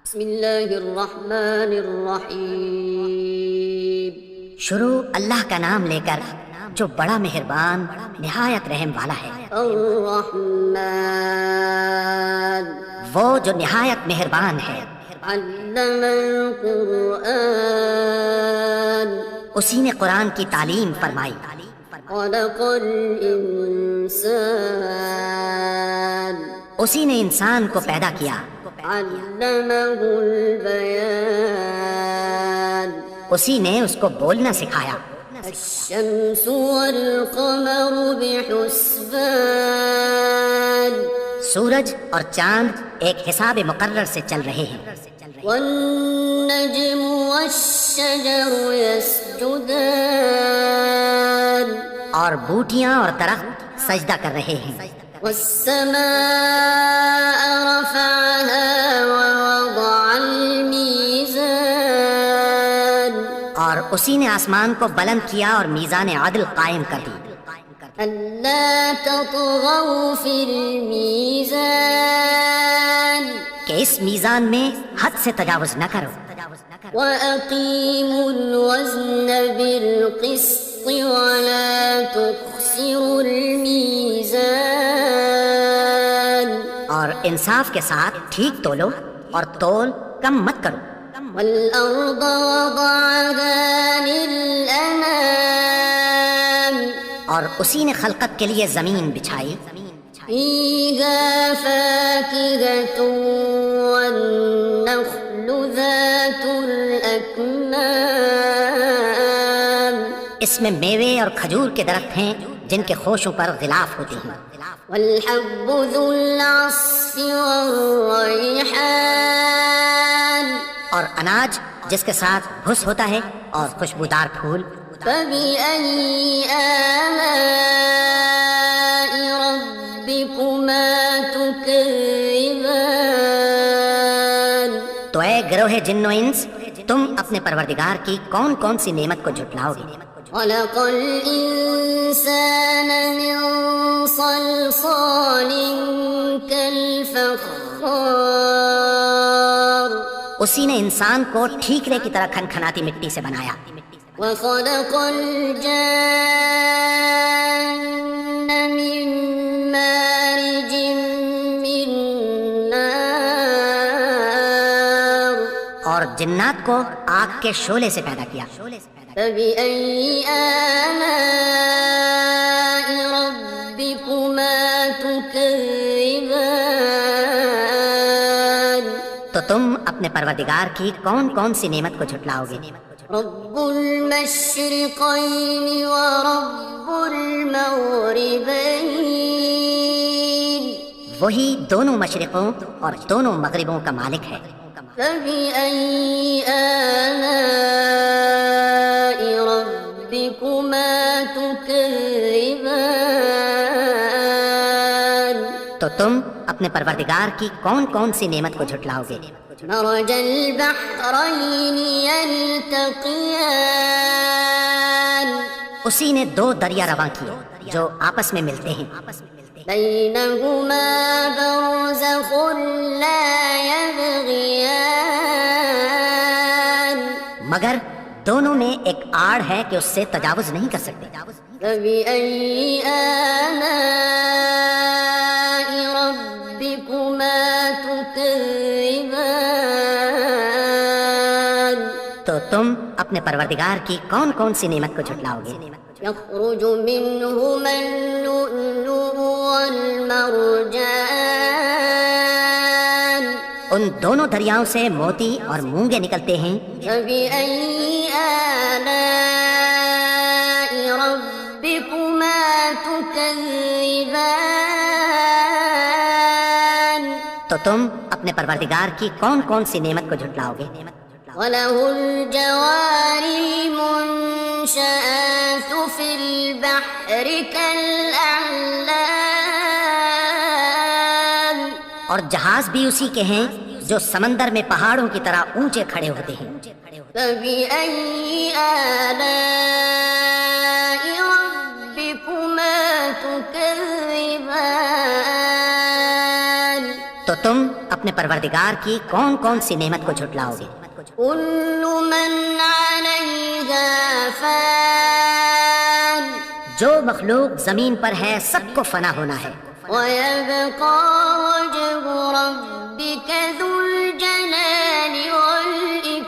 بسم اللہ الرحمن الرحیم۔ شروع اللہ کا نام لے کر جو بڑا مہربان نہایت رحم والا ہے۔ الرحمن، وہ جو نہایت مہربان ہے۔ علم القرآن، اسی نے قرآن کی تعلیم فرمائی۔ خلق الانسان، اسی نے انسان کو پیدا کیا۔ علمہ البیان، اسی نے اس کو بولنا سکھایا۔ الشمس والقمر بحسبان، سورج اور چاند ایک حساب مقرر سے چل رہے ہیں۔ والنجم والشجر يسجدان، اور بوٹیاں اور درخت سجدہ کر رہے ہیں۔ والسماء رفعها ووضع الميزان، اور اسی نے آسمان کو بلند کیا اور میزان عدل قائم کر دی۔ ألا تطغوا في الميزان، کہ اس میزان میں حد سے تجاوز نہ کرو۔ وأقيموا الوزن بالقسط ولا تخسروا الميزان، اور انصاف کے ساتھ ٹھیک تولو اور تول کم مت کرو۔ والأرض وضعها للأنام، اور اسی نے خلقت کے لیے زمین بچھائی۔ فيها فاكهة والنخل ذات الأكمام، اس میں میوے اور کھجور کے درخت ہیں جن کے خوشوں پر غلاف ہوتے ہیں۔ والحب ذو العصف والريحان، اور اناج جس کے ساتھ بھس ہوتا ہے اور خوشبودار پھول۔ فبأي آلاء ربكما تكذبان، تو اے گروہ جن و انس، تم اپنے پروردگار کی کون کون سی نعمت کو جھٹلاؤ گے؟ خلق الإنسان من صلصال كالفخار، اسی نے انسان کو ٹھیکرے کی طرح کھنکھناتی مٹی سے بنایا۔ وخلق الجان من مارج من نار، اور جنات کو آگ کے شعلے سے پیدا کیا۔ فبأي آلاء ربكما تكذبان، تو تم اپنے پروردگار کی کون کون سی نعمت کو جھٹلاؤ گے؟ رب المشرقين ورب المغربين، وہی دونوں مشرقوں اور دونوں مغربوں کا مالک ہے۔ فبأي آلاء ربكما تكذبان، تو تم اپنے پروردگار کی کون کون سی نعمت کو جھٹلاؤ گے؟ مرج البحرين يلتقيان، اسی نے دو دریا رواں کیے جو آپس میں ملتے ہیں۔ بينهما برزخ لا يبغيان، مگر دونوں میں ایک آڑ ہے کہ اس سے تجاوز نہیں کر سکتے۔ فبأي آلاء ربكما تكذبان، تو تم اپنے پروردگار کی کون کون سی نعمت کو جھٹلاؤ گے؟ يخرج منهما اللؤلؤ والمرجان، ان دونوں دریاؤں سے موتی اور مونگے نکلتے ہیں۔ فبأي آلاء ربكما تكذبان، تو تم اپنے پروردگار کی کون کون سی نعمت کو جھٹلاؤ گے؟ وله الجوار المنشآت في البحر كالأعلام، اور جہاز بھی اسی کے ہیں جو سمندر میں پہاڑوں کی طرح اونچے کھڑے ہوتے ہیں۔ فبأي آلاء ربكما تكذبان، تو تم اپنے پروردگار کی کون کون سی نعمت کو جھٹلاؤ گے؟ كل من عليها فان جو مخلوق زمین پر ہے سب کو فنا ہونا ہے، ويبقى وجه ربك ذو الجلال والإكرام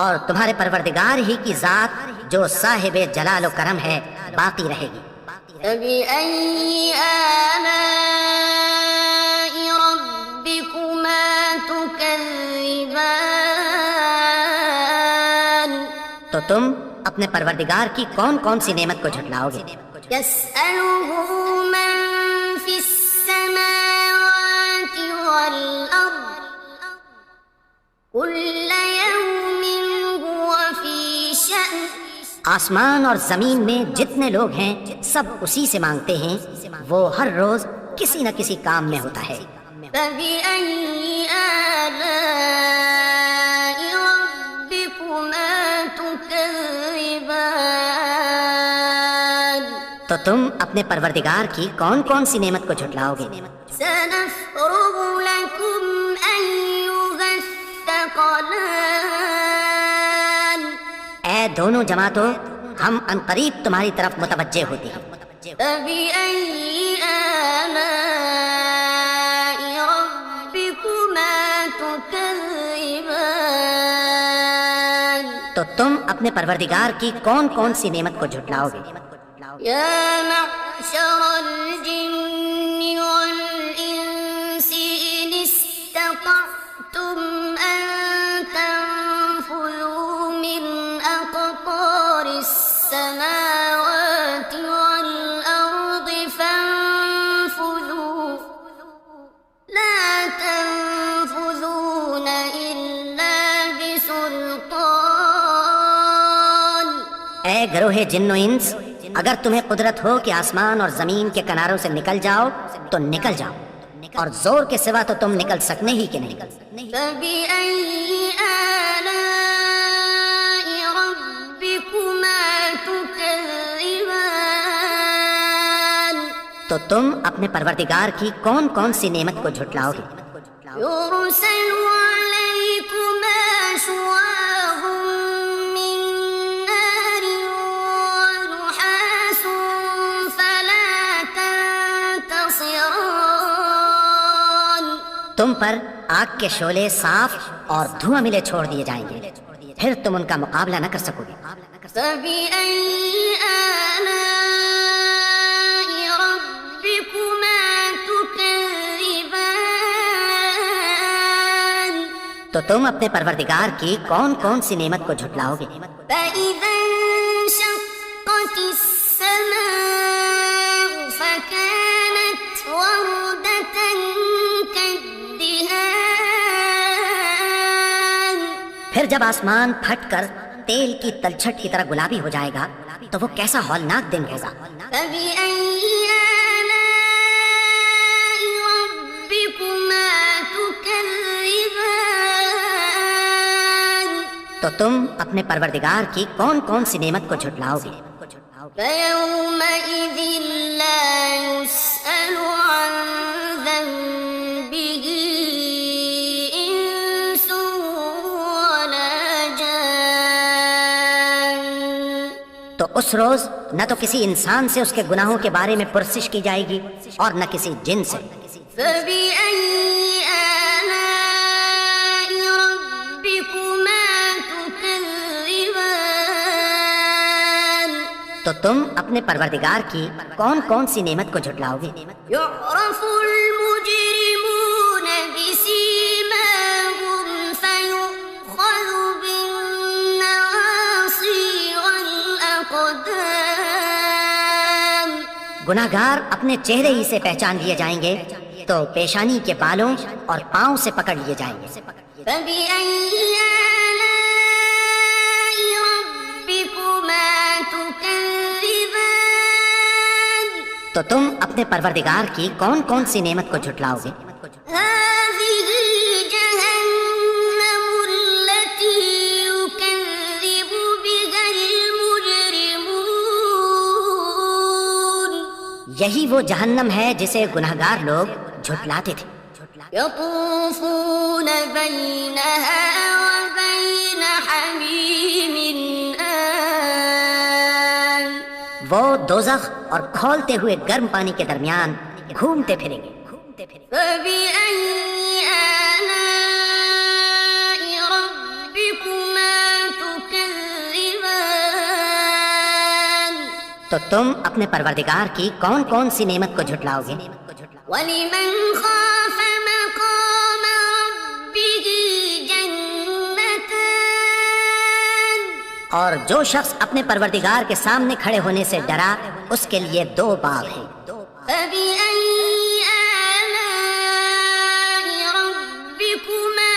اور تمہارے پروردگار ہی کی ذات جو صاحب جلال و کرم ہے باقی رہے گی۔ فبأي آلاء ربكما تكذبان تو تم اپنے پروردگار کی کون کون سی نعمت کو جھٹلاؤ گے؟ يسأله من في السماوات والأرض كل يوم هو في شأن آسمان اور زمین میں جتنے لوگ ہیں سب اسی سے مانگتے ہیں، وہ ہر روز کسی نہ کسی کام میں ہوتا ہے۔ فبأي آلاء ربكما تكذبان تو تم اپنے پروردگار کی کون کون سی نعمت کو جھٹلاؤ گے؟ سنفرغ لكم أيها الثقلان اے دونوں جماعتوں، ہم عنقریب تمہاری طرف متوجہ ہوتے ہیں۔ فبأي آلاء ربكما تكذبان تو تم اپنے پروردگار کی کون کون سی نعمت کو جھٹلاؤ گے؟ يا معشر الجن والإنس إن استطعتم أن تنفذوا من أقطار السماوات والأرض فانفذوا لا تنفذون إلا بسلطان اے گروہ جن و انس، اگر تمہیں قدرت ہو کہ آسمان اور زمین کے کناروں سے نکل جاؤ تو نکل جاؤ، اور زور کے سوا تو تم نکل سکنے ہی کہ نہیں۔ فبأي آلاء ربكما تكذبان تو تم اپنے پروردگار کی کون کون سی نعمت کو جھٹلاؤ گے؟ يرسل عليكما شواظ من نار ونحاس فلا تنتصران تم پر آگ کے شعلے صاف اور دھواں ملے چھوڑ دیے جائیں گے، پھر تم ان کا مقابلہ نہ کر سکو گے۔ فبأي آلاء ربكما تكذبان تو تم اپنے پروردگار کی کون کون سی نعمت کو جھٹلاؤ گے؟ فإذا انشقت السماء فكانت وردة كالدهان پھر جب آسمان پھٹ کر تیل کی تلچھٹ کی طرح گلابی ہو جائے گا تو وہ کیسا ہولناک دن ہوگا۔ فبأي آلاء ربكما تكذبان تو تم اپنے پروردگار کی کون کون سی نعمت کو جھٹلاؤ گے؟ فيومئذ لا يسأل عن ذنبه إنس ولا جان تو اس روز نہ تو کسی انسان سے اس کے گناہوں کے بارے میں پرسش کی جائے گی اور نہ کسی جن سے۔ فبأي آلاء ربكما تكذبان تو تم اپنے پروردگار کی کون کون سی نعمت کو جھٹلاؤ گے؟ يعرف المجرمون بسيماهم فيؤخذ بالنواصي والأقدام گناہگار اپنے چہرے ہی سے پہچان لیے جائیں گے تو پیشانی کے بالوں اور پاؤں سے پکڑ لیے جائیں گے۔ فبأي آلاء ربكما تكذبان تو تم اپنے پروردگار کی کون کون سی نعمت کو جھٹلاؤ گے؟ هذه جهنم التي يكذب بها المجرمون یہی وہ جہنم ہے جسے گناہگار لوگ جھٹلاتے تھے۔ يطوفون بينها وبين حميم آن وہ دوزخ اور کھولتے ہوئے گرم پانی کے درمیان گھومتے پھریں گے۔ فبأي آلاء ربكما تكذبان تو تم اپنے پروردگار کی کون کون سی نعمت کو جھٹلاؤ گے؟ ولمن خاف مقام ربه جنتان اور جو شخص اپنے پروردگار کے سامنے کھڑے ہونے سے ڈرا اس کے لیے 2 باغ ہیں۔ فبأي آلاء ربكما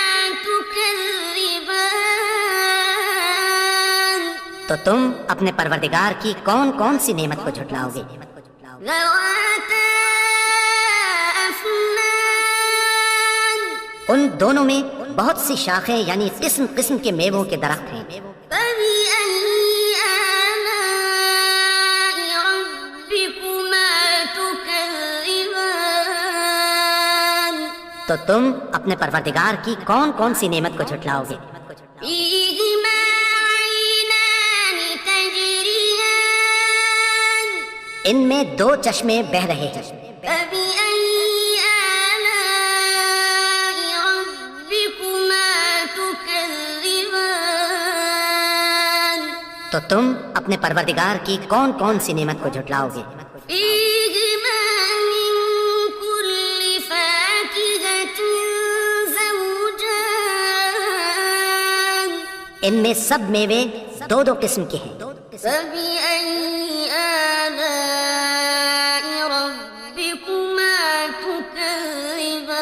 تكذبان تو تم اپنے پروردگار کی کون کون سی نعمت کو جھٹلاؤ گے؟ ذواتا أفنان ان دونوں میں بہت سی شاخیں یعنی قسم قسم کے میووں کے درخت ہیں۔ فبأي آلاء ربكما تكذبان تو تم اپنے پروردگار کی کون کون سی نعمت کو جھٹلاؤ گے؟ فيهما عينان تجريان ان میں 2 چشمے بہہ رہے ہیں۔ فبأي آلاء ربكما تكذبان تو تم اپنے پروردگار کی کون کون سی نعمت کو جھٹلاؤ گے؟ فيهما من كل فاكهة زوجان ان میں سب میوے 2 قسم کے ہیں۔ فبأي آلاء ربكما تكذبان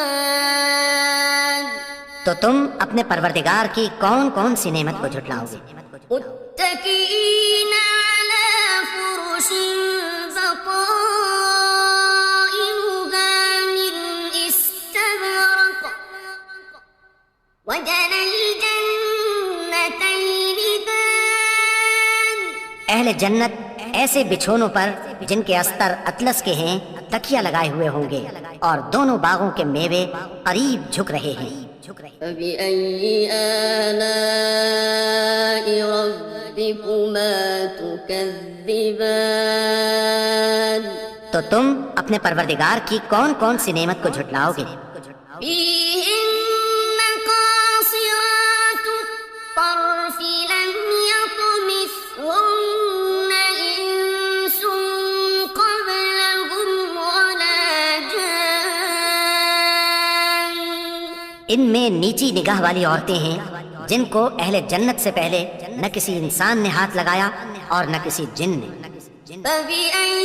تو تم اپنے پروردگار کی کون کون سی نعمت کو جھٹلاؤ گے؟ متكئين على فرش بطائنها من استبرق وجنى الجنتين دان اہل جنت ایسے بچھونوں پر جن کے استر اطلس کے ہیں تکیہ لگائے ہوئے ہوں گے اور دونوں باغوں کے میوے قریب جھک رہے ہیں۔ فبأي آلاء ربكما تكذبان تو تم اپنے پروردگار کی کون کون سی نعمت کو جھٹلاؤ گے؟ فيهن قاصرات الطرف لم يطمثهن إنس قبلهم ولا جان ان میں نیچی نگاہ والی عورتیں ہیں جن کو اہل جنت سے پہلے نہ کسی انسان نے ہاتھ لگایا اور نہ کسی جن نے۔ فبأي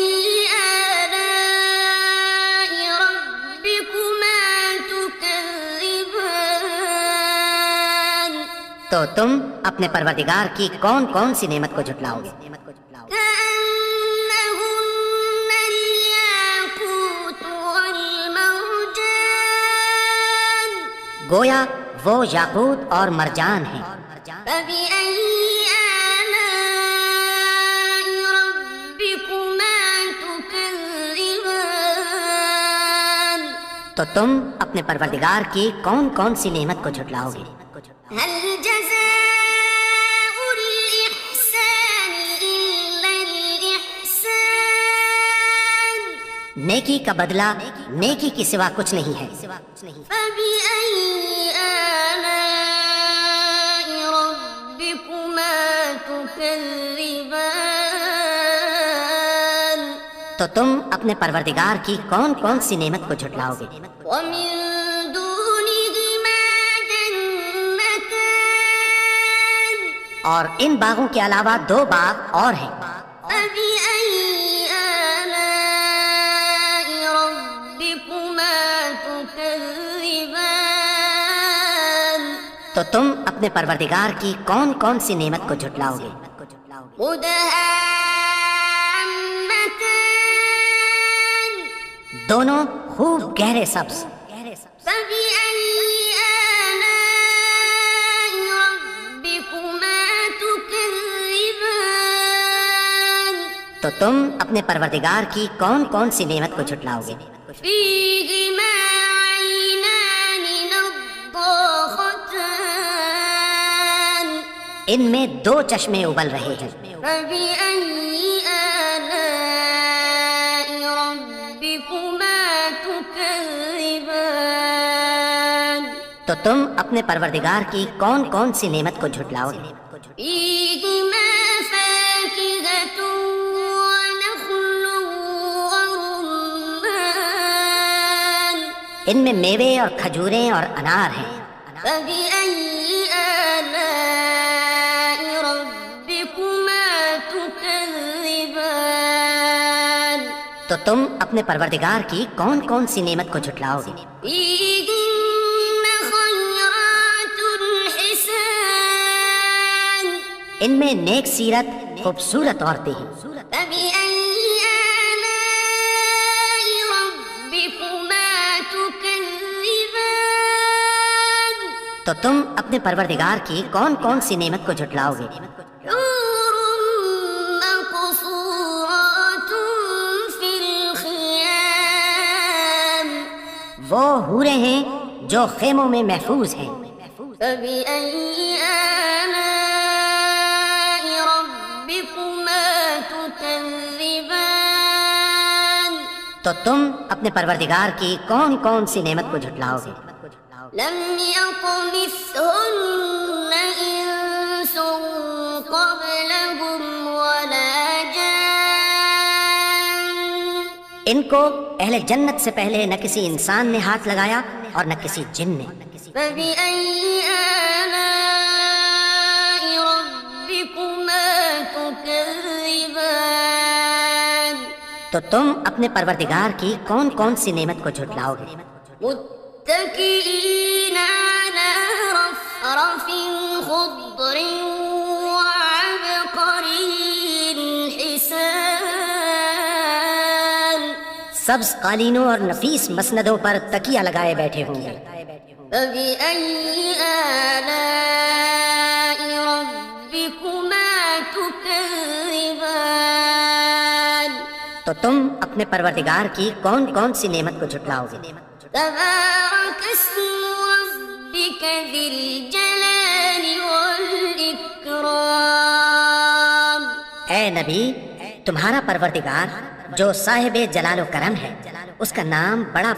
آلاء ربكما تكذبان تو تم اپنے پروردگار کی کون کون سی نعمت کو جھٹلاؤ گے؟ كأنهن الياقوت والمرجان گویا وہ یاقوت اور مرجان ہیں۔ فبأي آلاء ربكما تكذبان تو تم اپنے پروردگار کی کون کون سی نعمت کو جھٹلاؤ گے؟ هل جزاء الإحسان إلا الإحسان نیکی کا بدلہ نیکی کی سوا کچھ نہیں ہے۔ فبأي آلاء ربكما تكذبان تو تم اپنے پروردگار کی کون کون سی نعمت کو جھٹلاؤ گے؟ ومن دونهما جنتان اور ان باغوں کے علاوہ 2 باغ اور ہیں۔ فبأي آلاء ربكما تكذبان تو تم اپنے پروردگار کی کون کون سی نعمت کو جھٹلاؤ گے؟ مدهامتان دونوں خوب گہرے سبز۔ فبأي آلاء ربكما تكذبان تو تم اپنے پروردگار کی کون کون سی نعمت کو جھٹلاؤ گے؟ فيهما ان میں 2 چشمے ابل رہے ہیں، فبأي آلاء ربكما تكذبان تو تم اپنے پروردگار کی کون کون سی نعمت کو جھٹلاؤ گے؟ فيهما فاكهة ونخل ورمان ان میں میوے اور کھجوریں اور انار ہیں، فبأي آلاء ربكما تكذبان تو تم اپنے پروردگار کی کون کون سی نعمت کو جھٹلاؤ گے؟ فيهن خيرات حسان ان میں نیک سیرت خوبصورت عورتیں ہیں، فبأي آلاء ربكما تكذبان تو تم اپنے پروردگار کی کون کون سی نعمت کو جھٹلاؤ گے؟ حور مقصورات في الخيام وہ حوریں ہیں جو خیموں میں محفوظ ہیں، فبأي آلاء ربكما تكذبان تو تم اپنے پروردگار کی کون کون سی نعمت کو جھٹلاؤ گے؟ لم يطمثهن إنس قبلهم ولا جان ان کو اہل جنت سے پہلے نہ کسی انسان نے ہاتھ لگایا اور نہ کسی جن نے، فبأي آلاء ربكما تكذبان تو تم اپنے پروردگار کی کون کون سی نعمت کو جھٹلاؤ گے؟ متكئين على رفرف خضر وعبقري حسان سبز قالینوں اور نفیس مسندوں پر تکیہ لگائے بیٹھے ہوں گے، فبأي آلاء ربكما تكذبان تو تم اپنے پروردگار کی کون کون سی نعمت کو جھٹلاؤ گے؟ تبارك اسم ربك ذي الجلال والإكرام اے نبی، تمہارا پروردگار جو صاحب جلال و کرم ہے، اس کا نام بڑا